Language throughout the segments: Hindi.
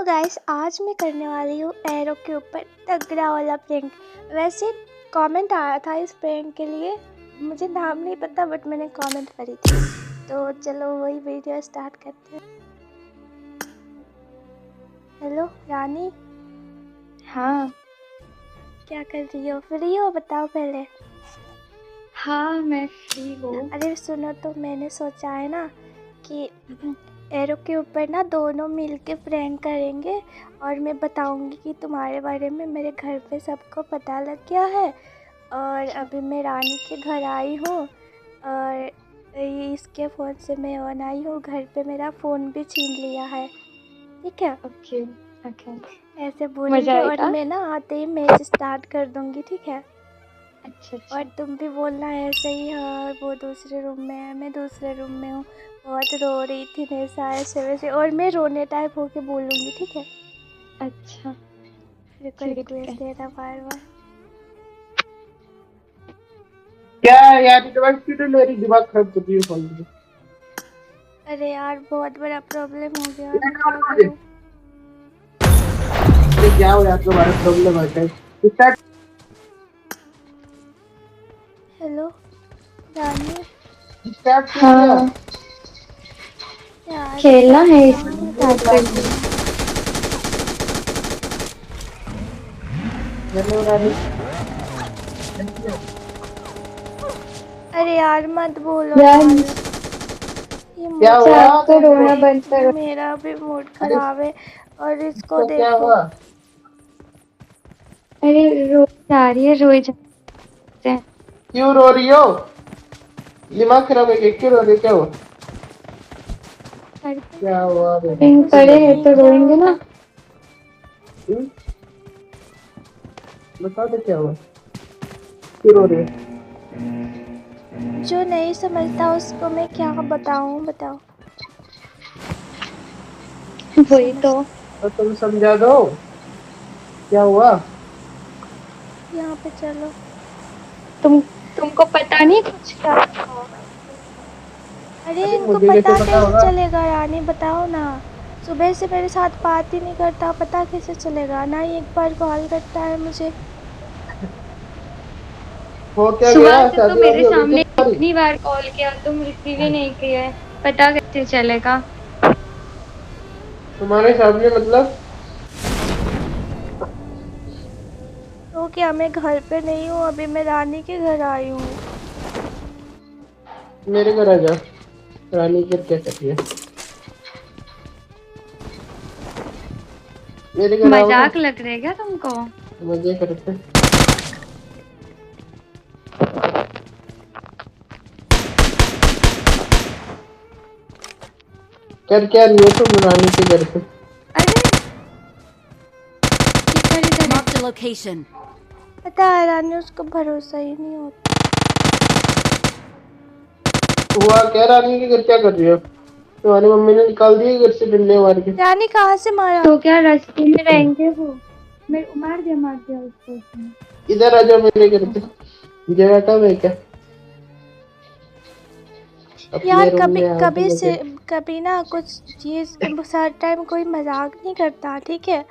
तो गाइस आज मैं करने वाली हूँ एरो के ऊपर तगड़ा वाला प्रैंक। वैसे कमेंट आया था इस प्रैंक के लिए, मुझे नाम नहीं पता बट मैंने कमेंट करी थी। तो चलो वही वीडियो स्टार्ट करते हैं। हेलो रानी। हाँ। क्या कर रही हो? फ्री हो? बताओ पहले। हाँ मैं फ्री हूँ। अरे सुनो, तो मैंने सोचा है ना कि एरो के ऊपर ना दोनों मिलके प्रैंक करेंगे और मैं बताऊंगी कि तुम्हारे बारे में मेरे घर पे सबको पता लग गया है और अभी मैं रानी के घर आई हूँ और इसके फ़ोन से मैं ऑन आई हूँ। घर पे मेरा फ़ोन भी छीन लिया है। ठीक है, ओके ओके। ऐसे मजा बोलेंगे और आएगा। मैं ना आते ही मैच स्टार्ट कर दूंगी। ठीक है, अच्छा और अच्छा। तुम भी बोलना ऐसे ही। हाँ, वो दूसरे रूम में है, मैं दूसरे रूम में हूँ, बहुत रो रही थी नैसा ऐसे वैसे, और मैं रोने टाइप होके बोलूँगी। ठीक है, अच्छा मेरे को ठीक है। रिक्वेस्ट देना बार बार। क्या यार डिवाइस क्यों मेरी दिमाग खराब कर रही है फोन की। अरे यार बहुत बड़ा प्रॉब्लम हो गया, ये मैं क्या क्या हो रहा है? करूँ? अरे क्या हो यार तुम्हारा प्रॉब्लम आता है स्टार्ट। हेलो रानी। स्टार्ट क्यों किया? हाँ यार खेलना है कहाँ इसमें स्टार्ट कर दिया। हेलो रानी। अरे यार मत बोलो यार यार, ये क्या मूड हुआ? अच्छा खराब आप तो कर रोना रही बंद है, करो। मेरा भी मूड अरे खराब है और इसको इसको क्या देखो। हुआ? अरे रोई जा रही है, रोई जाते हैं। क्यों रो रही हो? दिमाग खराब है क्या? क्यों रो रही हो? क्या हुआ? घर पे क्या हुआ बेटा? रिंग कुछ पड़े हैं नहीं, तो क्या रोएंगे होगा? ना। हम्म? बताओ तो क्या हुआ? क्यों रो रही हो? जो नहीं समझता उसको मैं क्या बताऊं, बताओ। वही समझ, तो। तो तुम समझा दो क्या हुआ। यहाँ पे चलो। तुमको पता नहीं कुछ क्या हुआ? अरे अरे इनको मुझे कैसे पता पता कैसे होगा? चलेगा रानी, बताओ ना। सुबह से मेरे साथ बात ही नहीं करता, पता कैसे चलेगा? ना ही एक बार कॉल करता है मुझे। हो क्या सुबह गया? से तो शादी मेरे वादी हो गई क्या सामने तुम्हारी? इतनी बार कॉल किया, तुम रिसीव ही नहीं किया है। पता कैसे चलेगा? तुम्हारे सामने मतलब? तो क्या मैं घर पे नहीं हूँ? अभी मैं रानी के घर आई हूँ। मेरे घर आ जा। रानी घर क्या कर रही है? मेरे घर आओ ना। मजाक लग रहा है क्या तुमको? मजे करते। कर क्या रही हो तुम रानी के घर पे? अरे इधर इधर है। Marked a location. पता है रानी, उसको भरोसा ही नहीं होता। हुआ क्या? रानी के घर क्या कर रही हो? तुम्हारी मम्मी ने निकाल दिए घर से डंडे मार के? रानी कहाँ से मारा? तो क्या रास्ते में रहेंगे वो? मैं मार दिया उसको उसने। इधर आ जाओ मेरे घर पे। जगह कम है क्या? अपने यार रूम कभी में आओ तो कभी से मुझे। कभी ना कुछ चीज़ हर टाइम कोई मजाक नहीं करता। ठीक है,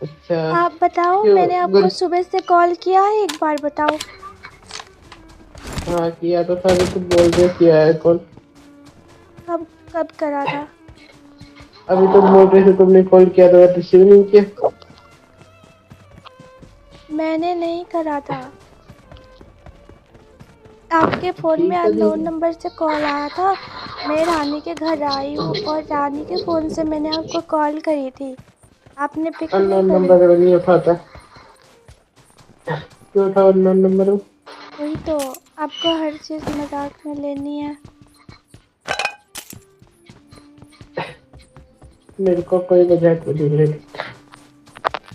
अच्छा। आप बताओ, क्यों मैंने घर? आपको सुबह से कॉल किया है? एक बार बताओ। हाँ किया तो था, तुम बोल रहे हो किया है कॉल। कब कब करा था? अभी तुम बोल रहे थे तुमने कॉल किया तो रिसीव नहीं किया। मैंने नहीं करा था। आपके फ़ोन में ठीक है अननोन नंबर से कॉल आया था। मैं रानी के घर आई हूँ और रानी के फ़ोन से मैंने आपको कॉल करी थी, आपने पिक नहीं अननोन करी। नंबर नहीं उठाता। क्यों उठाओ अननोन नंबर? वही तो, आपको हर चीज़ मजाक में लेनी है। मेरे को कोई मजाक नहीं ले।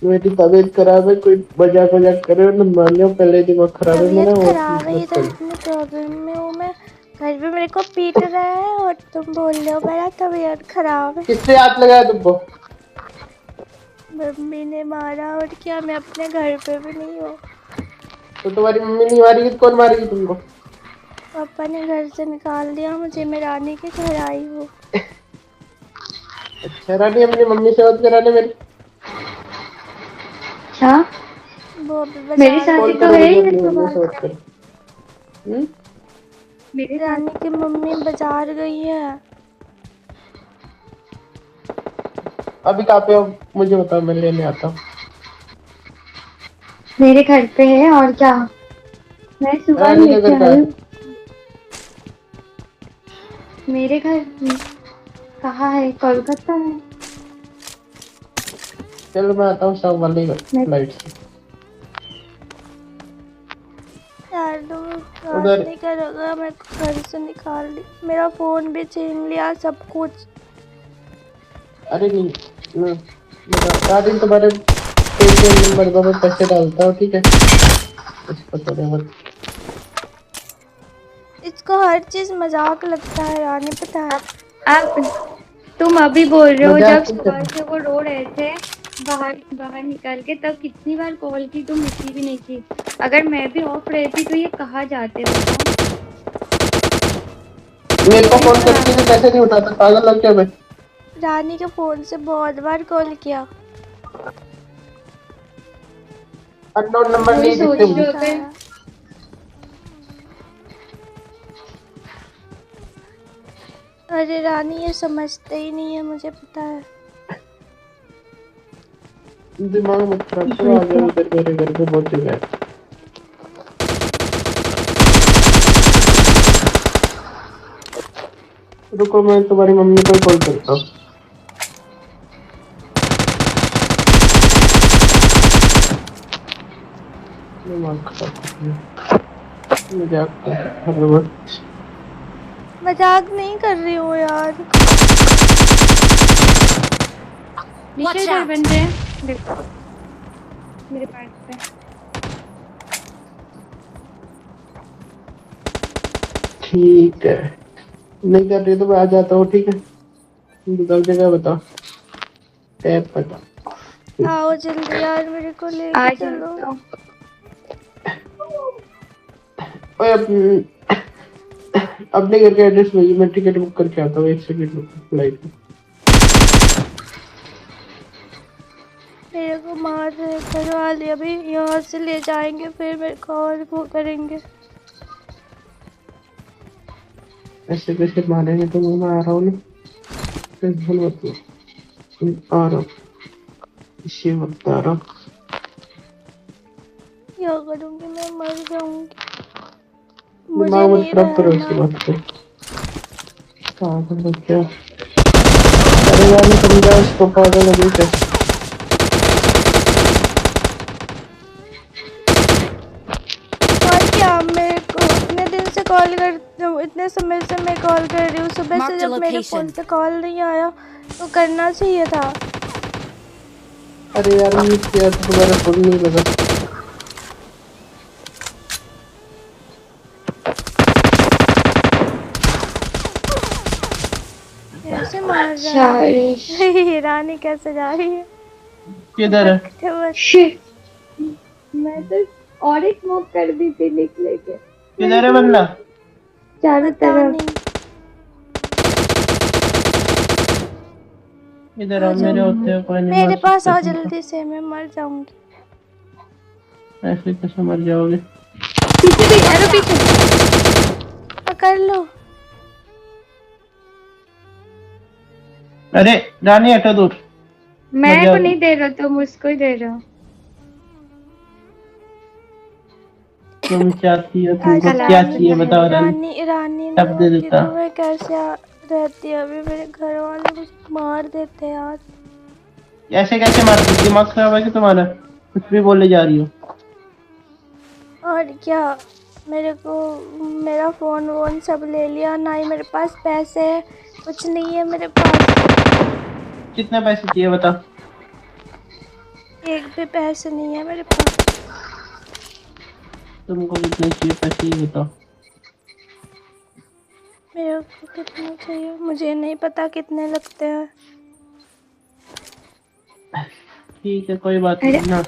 मेरी तबीयत खराब है, कोई मजाक वजाक करे ना मान लो। पहले दिमाग खराब है मेरा तबीयत और खराब है, मत इधर करो। इतनी प्रॉब्लम में हूँ मैं। घर पे मेरे को पीट रहा है और तुम बोल रहे हो मेरा तबीयत खराब है। किससे हाथ लगाया तुमको? मम्मी ने मारा, और क्या, मैं अपने घर पे भी नहीं हूँ। तो तुम्हारी मम्मी नहीं मारेगी तो कौन मारेगी तुमको? पापा ने घर से निकाल दिया मुझे, मैं रानी के घर आई हूँ। अच्छा रानी अपनी मम्मी से बात कराने मेरी अच्छा, वो अभी मेरे बाजार साथ ही कॉल गई तो करो है है। मुझे ये अपनी तो मम्मी से बात। बात कर। मेरे साथ रानी की मम्मी बाजार गई है। अभी कहाँ पे हो मुझे बताओ मैं लेने आता हूँ। मेरे घर पे है और क्या, मैं सुबह ही रानी का लेके घर कहाँ आई है? हूँ। मेरे घर कहाँ है? कोलकाता है। चलो मैं आता हूँ शाम वाली मैं फ्लाइट से। यार तुम बात उधर नहीं करोगे, मेरे को घर से निकाल दी, मेरा फोन भी छीन लिया, सब कुछ। अरे नहीं रानी तुम्हारे पेटीएम नंबर पर मैं पैसे डालता हूँ ठीक है इसको थोड़े बहुत। इसको हर चीज मजाक लगता है रानी, पता है। आप तुम अभी बोल रहे हो मजाक जब नहीं सुबह कर से वो रो रहे थे बाहर बाहर निकल के, तब कितनी बार कॉल की, तुम उठी भी नहीं थी। अगर मैं भी ऑफ रहती तो ये कहाँ जाते बताओ। मेरे को ये फोन तो करती है कैसे नहीं उठाता पागल लग क्या मैं। रानी के फोन से बहुत बार कॉल किया, अननोन नंबर वही नहीं सोच दिखते नहीं रहे मुझे। हो फिर। उठाया। अरे रानी ये समझते ही नहीं है, मुझे पता है। दिमाग मत खराब करो आ जाओ इधर मेरे घर पे पहुंच चुका है। रुको मैं तुम्हारी मम्मी को कॉल करता हूँ। दिमाग खराब कर दिया। मजाक करो मत। मजाक नहीं कर रही हूँ यार। नीचे इधर बंदे हैं, देखो मेरे पास पे। ठीक है नहीं कर रही तो मैं आ जाता हूँ ठीक है। बताओ जगह बताओ टैप बताओ। आओ जल्दी यार, मेरे को आ लेके चलो। जाता हूँ। ओए अपने घर का एड्रेस भेजिए मैं टिकट बुक करके आता हूँ 1 सेकंड रुको फ्लाइट में। मेरे को मार रहे घर वाले, अभी यहाँ से ले जाएंगे फिर मेरे को और वो करेंगे। ऐसे कैसे मारेंगे तो मैं आ रहा हूँ ना टेंशन मत लो आ रहा हूँ इसी वक्त आ रहा हूँ। क्या करूँगी, मैं मर जाऊँगी, मुझे दिमाग मत नहीं खराब करो रहना। इसकी बात पे। पागल हो क्या। अरे यार नहीं समझा उसको पागल हो गई क्या। और क्या, मेरे को इतने दिन से कॉल कर, इतने समय से मैं कॉल कर रही हूँ, सुबह से जब मेरे फ़ोन पे कॉल नहीं आया तो करना चाहिए था। अरे यार मिस किया तो तुम्हारा फोन नहीं लगा। कैसे मार रहा अच्छा है। रानी कैसे जा रही है। किधर है बच्चे बच्चे। शिट, मैं तो और एक स्मोक कर दी थी लिख लेके। किधर है बंदा। चारों पता तरफ। नहीं। इधर आ आओ जाओ मेरे होते हो कोई नहीं मार मेरे पास, सकता आओ तुमको। जल्दी से, मैं मर जाऊंगी। ऐसे कैसे मर जाओगे। पीछे भी अरे पीछे। पकड़ लो। अरे रानी हटो दूर मर मैं को जाओगी। नहीं दे रहा, तुम उसको ही दे रहे हो। तुम चाहती हो आज तुमको क्या चालाकी चाहिए है। बताओ रानी रानी रानी नहीं सब दे होती देता। तो मैं कैसे रहती। अभी मेरे घर वाले मुझे मार देते यार। ऐसे कैसे मार दी दिमाग खराब है कि तुम्हारा कुछ भी बोले जा रही हो। और क्या, मेरे को मेरा फ़ोन वोन सब ले लिया, ना ही मेरे पास पैसे है, कुछ नहीं है मेरे पास। कितने पैसे चाहिए बताओ। एक भी पैसे नहीं है मेरे पास। तुमको कितने चाहिए पैसे ये बताओ। मेरे को कितने चाहिए मुझे नहीं पता कितने लगते हैं। ठीक है कोई बात अरे नहीं ना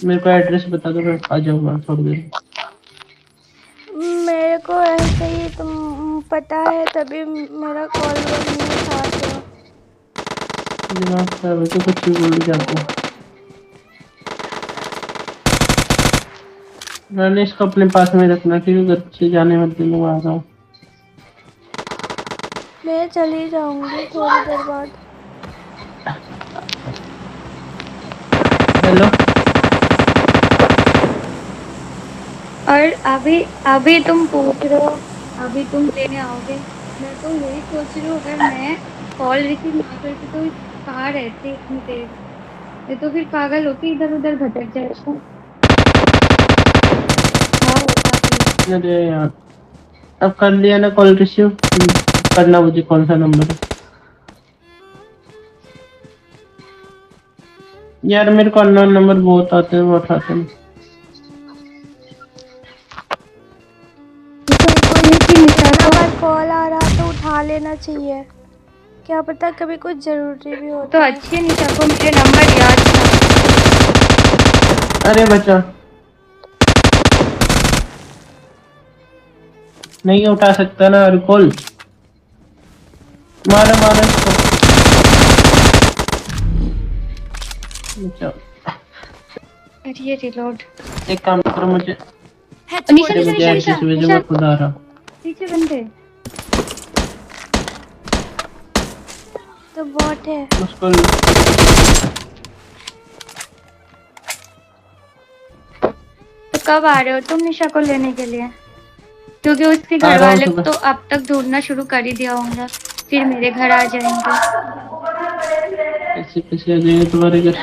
मेरे को एड्रेस बता दो मैं आ जाऊंगा थोड़ी देर में। मेरे को ऐसे ही तुम पता है, तभी मेरा कॉल वॉल नहीं उठाते हो। दिमाग खराब है तो कुछ भी बोल जाते हैं। मैंने इसको अपने पास में रखना, क्योंकि घर से जाने मत देना, मैं आ रहा हूँ। मैं चली जाऊंगी थोड़ी देर बाद। हेलो। और अभी अभी तुम पूछ रहे हो अभी तुम लेने आओगे। मैं तो यही सोच रही हूँ, अगर मैं कॉल रिसीव ना करती तो कहाँ रहते इतनी देर। ये तो फिर पागल होके इधर उधर भटक जाएगा। हाँ होता फिर। अरे यार, अब कर लिया ना कॉल रिसीव, करना मुझे कौन सा नंबर है यार। मेरे को अननोन नंबर बहुत आते हैं, वो उठाते हैं। अगर कॉल आ रहा तो उठा लेना चाहिए, क्या पता कभी कुछ जरूरी भी तो होता है। अच्छी है निशा को मेरे नंबर याद था। अरे बचा, नहीं उठा सकता ना कॉल। मारो मारो इसको। बचाओ। अरे ये रिलोड। एक काम करो, मुझे निशा निशा निशा निशा भेजो, निशा मैं खुद आ रहा हूँ। पीछे बंदे। तो बॉट है। उसको तो कब आ रहे हो तुम निशा को लेने के लिए? क्योंकि उसके आ घर रहा हूँ वाले सुबह। तो अब तक ढूंढना शुरू कर ही दिया होंगे, फिर मेरे घर आ जाएंगे। कैसे कैसे आ जाएंगे तुम्हारे घर?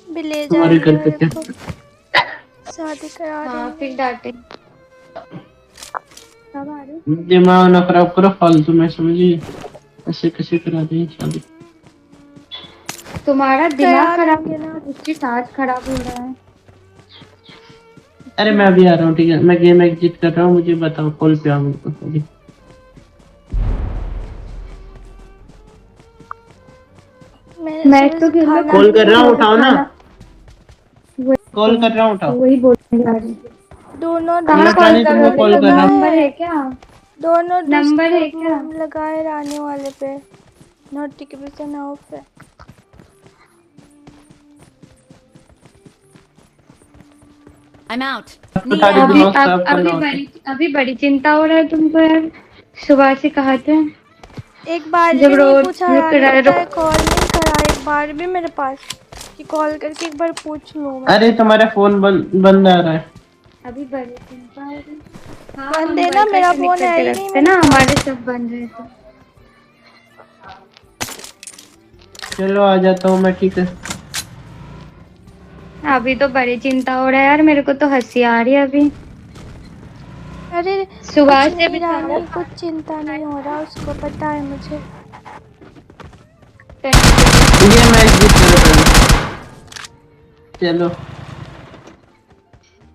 भी ले तुम्हारे जाएंगे घर पे मेरे क्या? को, शादी करा हाँ देंगे। फिर डांटे। कब आ रहे हो? दिमाग ना खराब करो फालतू में, समझिए। ऐसे कैसे करा दें शादी? तुम्हारा दिमाग करा खराब देंगे ना। उसकी सांस खराब हो रहा है। अरे मैं अभी आ रहा हूँ, ठीक है? मैं गेम एग्जिट कर रहा हूँ, मुझे बताओ कॉल पे आओ मेरे को अभी। मैं तो कॉल कर रहा हूँ, उठाओ ना। कॉल कर रहा हूँ, उठाओ। वही बोलने जा रही थी। दोनों कहाँ कॉल रानी, तुमको करोगे? कॉल कर रहा हूँ। नंबर है क्या? दोनों नंबर है क्या? लगाए रहने वाले पे, नोटिफिकेशन ऑफ है। I'm out. उठा के अभी दिमाग खराब करना होता है। अभी बड़ी चिंता हो रहा है तुमको यार। सुबह से कहा था एक बार जब भी नहीं रोज पूछा रुक रानी, रहा पता है कॉल नहीं करा एक बार भी मेरे पास कि कॉल करके एक बार पूछ लूं मैं। अरे तुम्हारा फोन बंद आ रहा है। अभी बड़ी चिंता हो रही। हाँ बंद हम है ना, वाईफाई मेरा कनेक्ट फोन है करके ही नहीं रखते मेरे ना, पास। हमारे सब बंद रहते। चलो आ जाता हूँ मैं, ठीक है? अभी तो बड़ी चिंता हो रहा है यार, मेरे को तो हंसी आ रही है अभी। अरे सुबह कुछ से नहीं भी रानी, कुछ चिंता नहीं हो रहा, उसको पता है मुझे। ये मैं एग्जिट कर रहा हूँ। चलो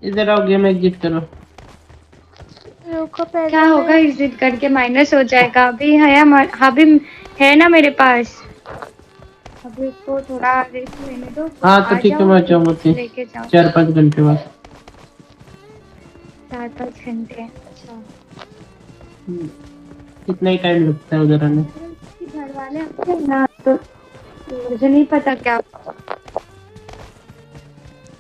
इधर आओ, गेम एग्जिट करो। रुको पहले क्या होगा मैं एग्जिट करके? माइनस हो जाएगा। अभी है अभी है ना मेरे पास। अभी इसको थोड़ा रेस्ट लेने दो। हाँ तो आ ठीक है, जाओ मैं फिर जाऊँगा लेके जाओ। 4-5 घंटे बाद। 4-5 घंटे? अच्छा। कितना ही टाइम लगता है उधर आने? घर वाले आते हैं ना, तो मुझे नहीं पता क्या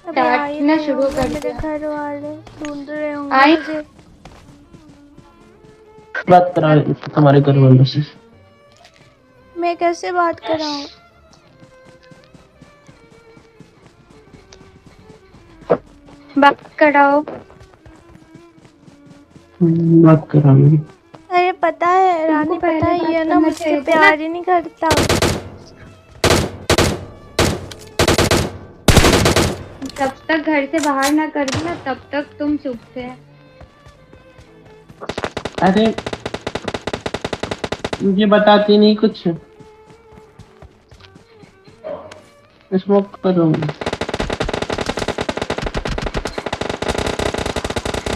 अभी आ ही डांटना गए शुरू होंगे, कर मेरे दिया। घर वाले ढूंढ रहे होंगे आई मुझे। बात करा तुम्हारे घर वालों से। मैं कैसे बात कराऊं? बात कराओ। बात कराऊंगी। अरे पता है रानी, पहले पता है बात ये ना करना मुझसे चाहिए था ना। प्यार ही नहीं करता। जब तक घर से बाहर ना कर दी ना, तब तक तुम चुप थे। अरे मुझे बताती नहीं कुछ। स्मोक करो।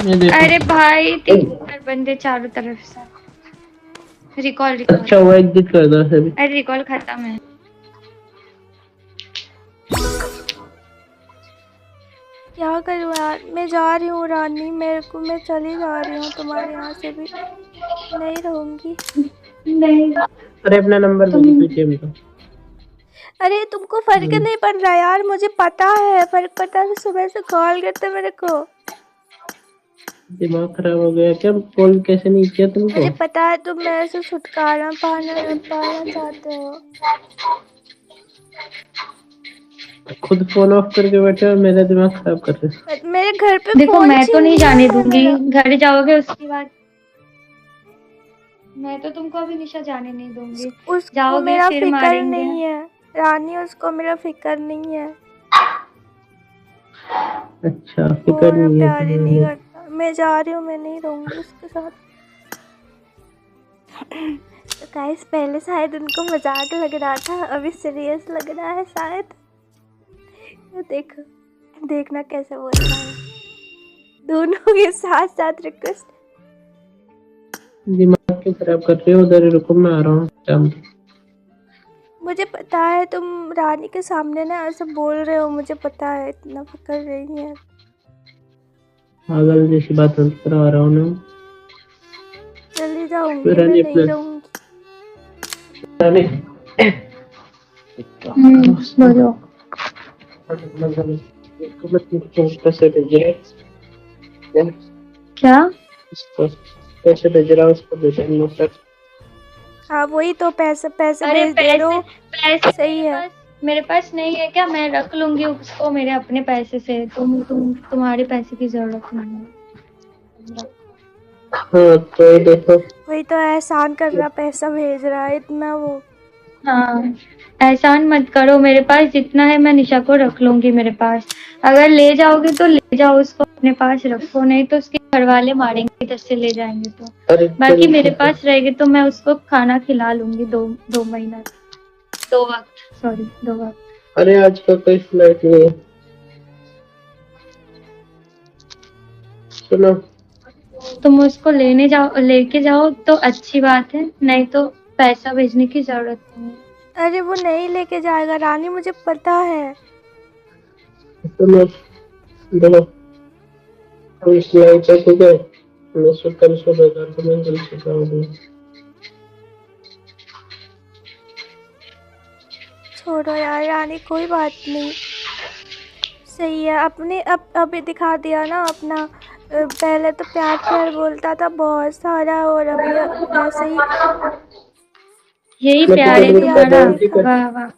ये देखो। अरे भाई 3 बंदे चारों तरफ से। रिकॉल अच्छा वो एग्जिट कर दो सभी। अरे रिकॉल खत्म है। क्या करूँ यार, मैं जा रही हूँ रानी, मैं चली जा रही हूँ, तुम्हारे यहाँ से भी नहीं रहूंगी। नहीं अरे अपना नंबर भेजो पेटीएम का। अरे तुमको फर्क नहीं पड़ रहा यार, मुझे पता है फर्क पड़ता है। सुबह से कॉल करते मेरे को। दिमाग खराब हो गया क्या? कॉल कैसे नहीं किया तुमको? मुझे पता है तुम मेरे से छुटकारा पाना चाहते हो। खुद फोन ऑफ करके बैठे और मेरा दिमाग खराब कर रहे हो। पर मेरे घर पे देखो फोन मैं तो छीन नहीं लिया जाने है दूंगी, मेरा। घर जाओगे उसके बाद। मैं तो तुमको अभी निशा जाने नहीं दूंगी। उसको जाओगे मेरा फिर फिक्र मारेंगे। नहीं है रानी, उसको मेरा फिक्र नहीं है। अच्छा, वो फिक्र मेरा नहीं है प्यार ही नहीं तुम्हें? करता। मैं जा रही हूँ, मैं नहीं रहूंगी उसके साथ। तो गाइस पहले शायद उनको मजाक लग रहा था, अभी सीरियस लग रहा है शायद। तो देखो, देखना कैसे बोलता है। दोनों के साथ साथ रिक्वेस्ट। दिमाग क्यों खराब कर रहे हो? उधर ही रुको, मैं आ रहा हूँ शाम को। मुझे पता है तुम रानी के सामने ना ऐसे बोल रहे हो, मुझे पता है, इतना फिक्र नहीं है। पागल जैसी बात मत करो, आ रहा हूँ ना। चली जाऊंगी, मैं रानी नहीं प्लीज, रहूंगी। रानी बोलो। इसको मत पैसे भेज रहे हैं। क्या? इसको पैसे भेज रहा हूँ, उसको भेज रहा हूँ। हाँ वही तो, पैसे पैसे अरे भेज दे दो। पैसे सही है। मेरे पास नहीं है क्या? मैं रख लूंगी उसको मेरे अपने पैसे से। तुम्हारे पैसे की जरूरत नहीं है। हाँ तो देखो, वही तो, एहसान कर रहा, पैसा भेज रहा है इतना वो। हाँ, एहसान मत करो। मेरे पास जितना है मैं निशा को रख लूंगी मेरे पास। अगर ले जाओगे तो ले जाओ, उसको अपने पास रखो, नहीं तो उसके घर वाले मारेंगे इधर से ले जाएंगे तो। अरे बाकी चल मेरे ठीक है। पास रहेगी तो मैं उसको खाना खिला लूंगी 2 महीना, 2 वक्त। अरे आज का कोई फ्लाइट नहीं है, सुनो। तुम उसको लेके जाओ तो अच्छी बात है, नहीं तो पैसा भेजने की जरूरत नहीं है। अरे वो नहीं लेके जाएगा रानी, मुझे पता है। सुनो, देखो कोई फ्लाइट है, ठीक है? मैं कल सुबह का तो मैं जल्द से जाऊंगी। छोड़ो यार रानी, कोई बात नहीं। सही है, अपने अभी दिखा दिया ना अपना। पहले तो प्यार प्यार बोलता था बहुत सारा, और अभी ऐसे ही यही मैं प्यार है टिकट बुक कर रहा तुम्हारा। हूँ, ठीक है? वाह वाह।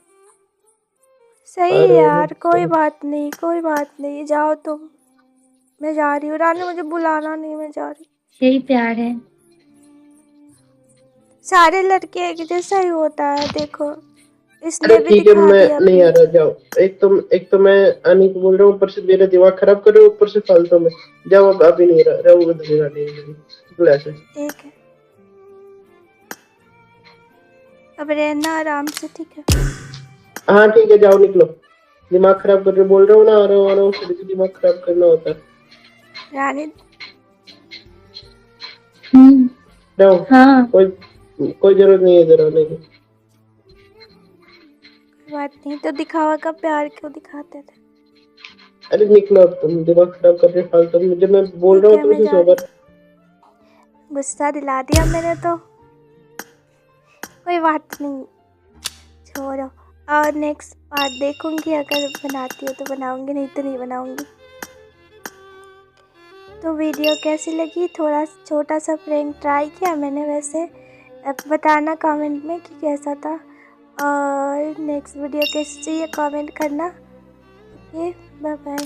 सही आ है रहा यार, कोई हूँ। बात नहीं, कोई बात नहीं, जाओ तुम। मैं जा रही हूँ रानी, मुझे बुलाना नहीं, मैं जा रही हूँ। यही प्यार है। सारे लड़के एक जैसा ही होता है, देखो अरे इसने भी ठीक है, दिखा मैं दिया नहीं आ अपनी। रहा, जाओ। एक तो मैं आने को बोल रहा हूँ, ऊपर से मेरा दिमाग खराब कर रहे हो, ऊपर से फालतू में। जाओ, अब अभी नहीं रहूंगा दूंगा नहीं ऐसे। ठीक है, अब रहना आराम से, ठीक है? हाँ ठीक है, जाओ निकलो। दिमाग खराब कर रहे, बोल रहा हूँ ना, आ रहा हूँ, फिर भी दिमाग खराब करना होता है। रानी जाओ, हाँ, कोई जरूरत नहीं है इधर आने की। बात नहीं तो दिखावा का प्यार क्यों दिखाते थे? अरे निकलो, अब तुम दिमाग खराब कर रहे फालतू में, जब मैं बोल रहा ठीक हूँ है, मैं तुमसे जा रही। सोबर। गुस्सा दिला दिया मैंने तो, कोई बात नहीं, छोड़ो। और नेक्स्ट पार्ट देखूंगी, अगर बनाती हो तो बनाऊंगी, नहीं तो नहीं बनाऊंगी। तो वीडियो कैसी लगी? थोड़ा छोटा सा प्रैंक ट्राई किया मैंने वैसे। अब बताना कमेंट में कि कैसा था, और नेक्स्ट वीडियो कैसी चाहिए कमेंट करना। Okay, bye bye.